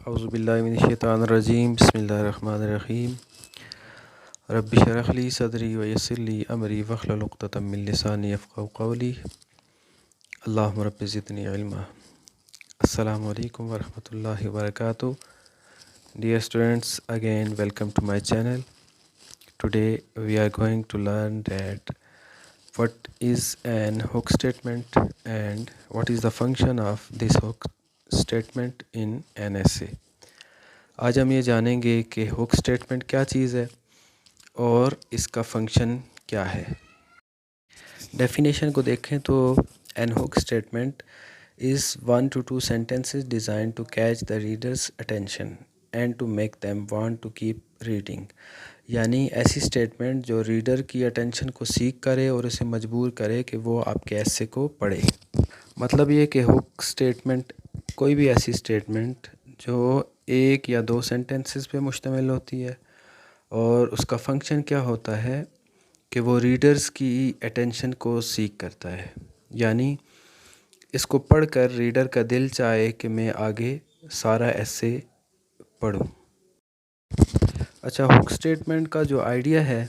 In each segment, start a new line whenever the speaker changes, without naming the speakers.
औज़ुबिल्लाहिमिनश्शैतानिर्रजीम बिस्मिल्लाहिर्रहमानिर्रहीम रब्बि शरह ली सदरी व यस्सिर ली अमरी वहलुल उक़दतम मिन लिसानी यफ़क़हू क़ौली अल्लाहुम्मा रब्बि ज़िदनी इल्मा। अस्सलामु अलैकुम व रहमतुल्लाहि व बरकातुहू। Dear students, again welcome to my channel. Today we are going to learn that what is an hook statement and what is the function of this hook statement in an essay. आज हम ये जानेंगे कि hook statement क्या चीज़ है और इसका function क्या है। डेफिनेशन को देखें तो an hook statement is 1 to 2 sentences designed to catch the reader's attention and to make them want to keep reading। यानी ऐसी स्टेटमेंट जो रीडर की अटेंशन को सीख करे और उसे मजबूर करे कि वो आपके ऐसे को पढ़े। मतलब ये कि हुक स्टेटमेंट कोई भी ऐसी स्टेटमेंट जो 1 या 2 सेंटेंसेस पे मुश्तमिल होती है और उसका फंक्शन क्या होता है कि वो रीडर्स की अटेंशन को सीख करता है। यानी इसको पढ़कर रीडर का दिल चाहे कि मैं आगे सारा ऐसे पढूं। अच्छा, हुक स्टेटमेंट का जो आइडिया है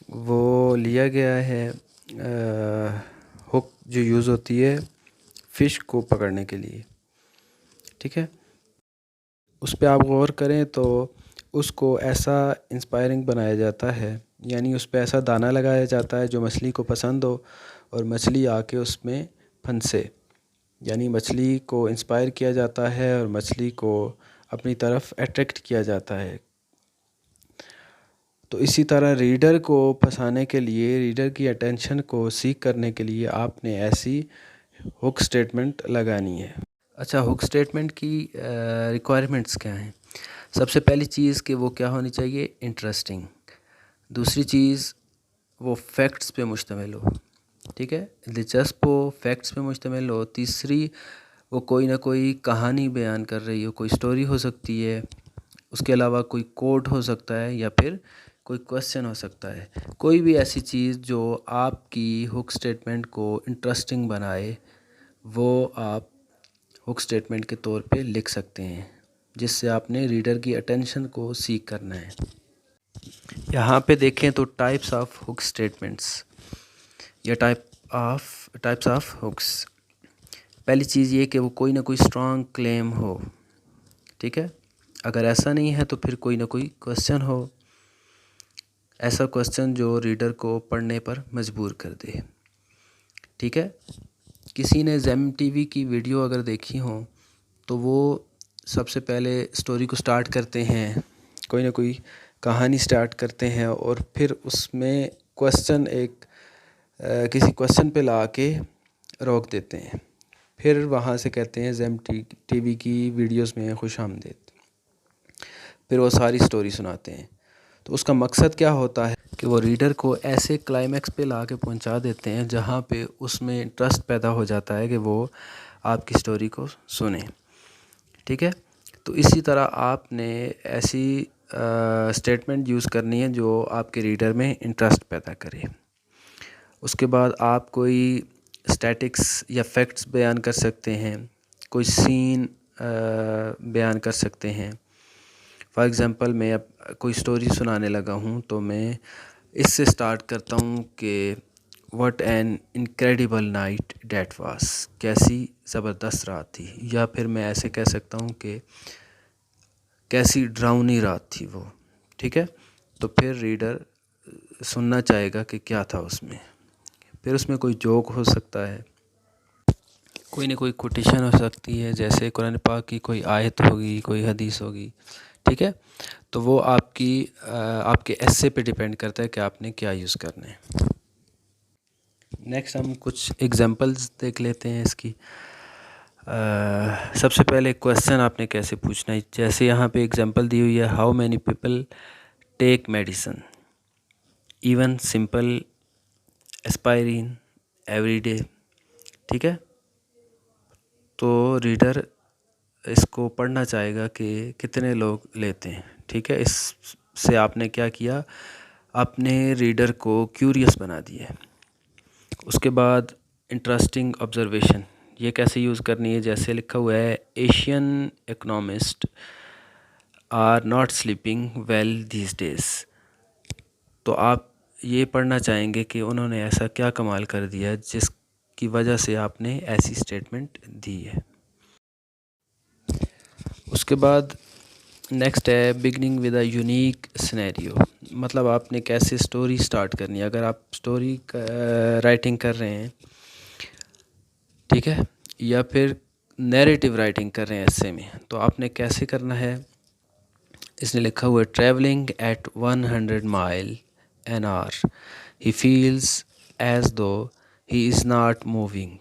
वो लिया गया है हुक जो यूज़ होती है फ़िश को पकड़ने के लिए। ठीक है, उस पर आप गौर करें तो उसको ऐसा इंस्पायरिंग बनाया जाता है, यानी उस पर ऐसा दाना लगाया जाता है जो मछली को पसंद हो और मछली आके उसमें फंसे। यानी मछली को इंस्पायर किया जाता है और मछली को अपनी तरफ अट्रैक्ट किया जाता है। तो इसी तरह रीडर को फंसाने के लिए, रीडर की अटेंशन को सीख करने के लिए आपने ऐसी हुक स्टेटमेंट लगानी है। अच्छा, हुक स्टेटमेंट की रिक्वायरमेंट्स क्या हैं? सबसे पहली चीज़ कि वो क्या होनी चाहिए, इंटरेस्टिंग। दूसरी चीज़ वो फैक्ट्स पे मुश्तमिल हो। ठीक है, दिलचस्प हो, फैक्ट्स पे मुश्तमिल हो। तीसरी वो कोई ना कोई कहानी बयान कर रही हो, कोई स्टोरी हो सकती है। उसके अलावा कोई कोट हो सकता है या फिर कोई क्वेश्चन हो सकता है। कोई भी ऐसी चीज़ जो आपकी हुक स्टेटमेंट को इंटरेस्टिंग बनाए वो आप हुक स्टेटमेंट के तौर पे लिख सकते हैं, जिससे आपने रीडर की अटेंशन को सीख करना है। यहाँ पे देखें तो टाइप्स ऑफ हुक स्टेटमेंट्स या टाइप्स ऑफ हुक्स। पहली चीज़ ये कि वो कोई ना कोई स्ट्रॉन्ग क्लेम हो। ठीक है, अगर ऐसा नहीं है तो फिर कोई ना कोई क्वेश्चन हो, ऐसा क्वेश्चन जो रीडर को पढ़ने पर मजबूर कर दे। ठीक है, किसी ने ज़ेम टीवी की वीडियो अगर देखी हो तो वो सबसे पहले स्टोरी को स्टार्ट करते हैं, कोई ना कोई कहानी स्टार्ट करते हैं और फिर उसमें क्वेश्चन किसी क्वेश्चन पे ला के रोक देते हैं। फिर वहाँ से कहते हैं ज़ेम टीवी की वीडियोस में खुशामदीद। फिर वो सारी स्टोरी सुनाते हैं। तो उसका मकसद क्या होता है कि वो रीडर को ऐसे क्लाइमैक्स पे ला के पहुँचा देते हैं जहाँ पे उसमें इंटरेस्ट पैदा हो जाता है कि वो आपकी स्टोरी को सुने। ठीक है, तो इसी तरह आपने ऐसी स्टेटमेंट यूज़ करनी है जो आपके रीडर में इंटरेस्ट पैदा करे। उसके बाद आप कोई स्टैटिक्स या फैक्ट्स बयान कर सकते हैं, कोई सीन बयान कर सकते हैं। फॉर एग्ज़ाम्पल मैं अब कोई स्टोरी सुनाने लगा हूँ तो मैं इससे स्टार्ट करता हूँ कि what an incredible night that was, कैसी ज़बरदस्त रात थी। या फिर मैं ऐसे कह सकता हूँ कि कैसी डरावनी रात थी वो। ठीक है, तो फिर रीडर सुनना चाहेगा कि क्या था उसमें। फिर उसमें कोई जोक हो सकता है, कोई ना कोई कोटेशन हो सकती है, जैसे कुरान पाक की कोई आयत होगी, कोई हदीस होगी। ठीक है, तो वो आपके ऐसे पे डिपेंड करता है कि आपने क्या यूज़ करना है। नेक्स्ट हम कुछ एग्जांपल्स देख लेते हैं इसकी। सबसे पहले क्वेश्चन आपने कैसे पूछना है, जैसे यहाँ पे एग्जांपल दी हुई है, how many people take medicine even simple aspirin every day. ठीक है, तो रीडर इसको पढ़ना चाहेगा कि कितने लोग लेते हैं। ठीक है, इससे आपने क्या किया, आपने रीडर को क्यूरियस बना दिया। उसके बाद इंटरेस्टिंग ऑब्जर्वेशन, ये कैसे यूज़ करनी है, जैसे लिखा हुआ है Asian economist are not sleeping well these days. तो आप ये पढ़ना चाहेंगे कि उन्होंने ऐसा क्या कमाल कर दिया जिसकी वजह से आपने ऐसी स्टेटमेंट दी है। उसके बाद नेक्स्ट है beginning with a unique scenario, मतलब आपने कैसे स्टोरी स्टार्ट करनी है। अगर आप स्टोरी राइटिंग कर रहे हैं, ठीक है, या फिर नैरेटिव राइटिंग कर रहे हैं ऐसे में, तो आपने कैसे करना है। इसने लिखा हुआ है travelling at 100 mile an hour he feels as though he is not moving.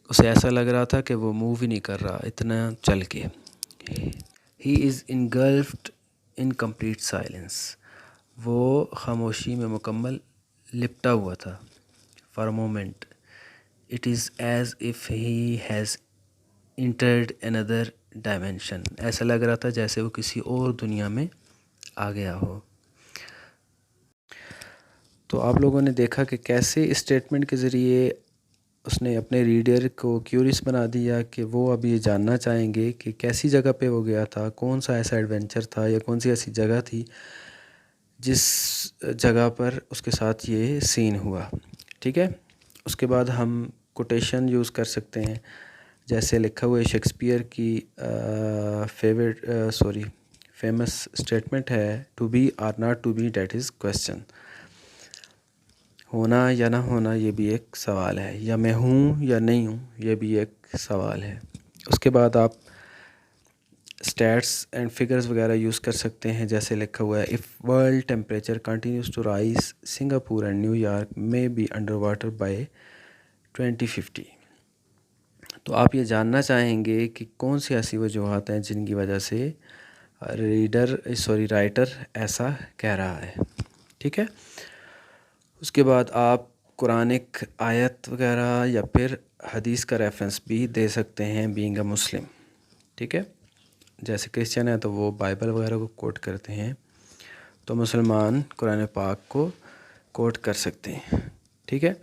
उसे ऐसा लग रहा था कि वो मूव ही नहीं कर रहा इतना चल के। He is engulfed in complete silence, वो खामोशी में मुकम्मल लिपटा हुआ था। For a moment it is as if he has entered another dimension, ऐसा लग रहा था जैसे वो किसी और दुनिया में आ गया हो। तो आप लोगों ने देखा कि कैसे इस स्टेटमेंट के ज़रिए उसने अपने रीडर को क्यूरियस बना दिया कि वो अब ये जानना चाहेंगे कि कैसी जगह पे वो गया था, कौन सा ऐसा एडवेंचर था या कौन सी ऐसी जगह थी जिस जगह पर उसके साथ ये सीन हुआ। ठीक है, उसके बाद हम कोटेशन यूज़ कर सकते हैं, जैसे लिखा हुआ है शेक्सपियर की फेमस स्टेटमेंट है to be or not to be that is question. होना या ना होना ये भी एक सवाल है, या मैं हूँ या नहीं हूँ ये भी एक सवाल है। उसके बाद आप स्टैट्स एंड फिगर्स वगैरह यूज़ कर सकते हैं, जैसे लिखा हुआ है if world temperature continues to rise Singapore and New York may be under water by 2050। तो आप ये जानना चाहेंगे कि कौन सी ऐसी वजूहत हैं जिनकी वजह से राइटर ऐसा कह रहा है। ठीक है, उसके बाद आप कुरानिक आयत वगैरह या फिर हदीस का रेफरेंस भी दे सकते हैं बीइंग अ मुस्लिम। ठीक है, जैसे क्रिश्चियन है तो वो बाइबल वगैरह को कोट करते हैं, तो मुसलमान कुरान पाक को कोट कर सकते हैं। ठीक है,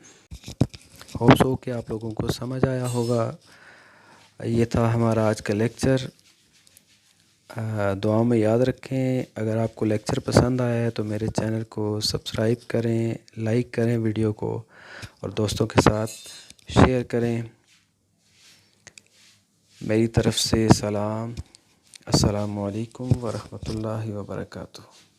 होप सो कि आप लोगों को समझ आया होगा। ये था हमारा आज का लेक्चर। दुआ में याद रखें, अगर आपको लेक्चर पसंद आया है तो मेरे चैनल को सब्सक्राइब करें, लाइक करें वीडियो को और दोस्तों के साथ शेयर करें। मेरी तरफ़ से सलाम। अस्सलामु अलैकुम व रहमतुल्लाहि व बरकातुहू।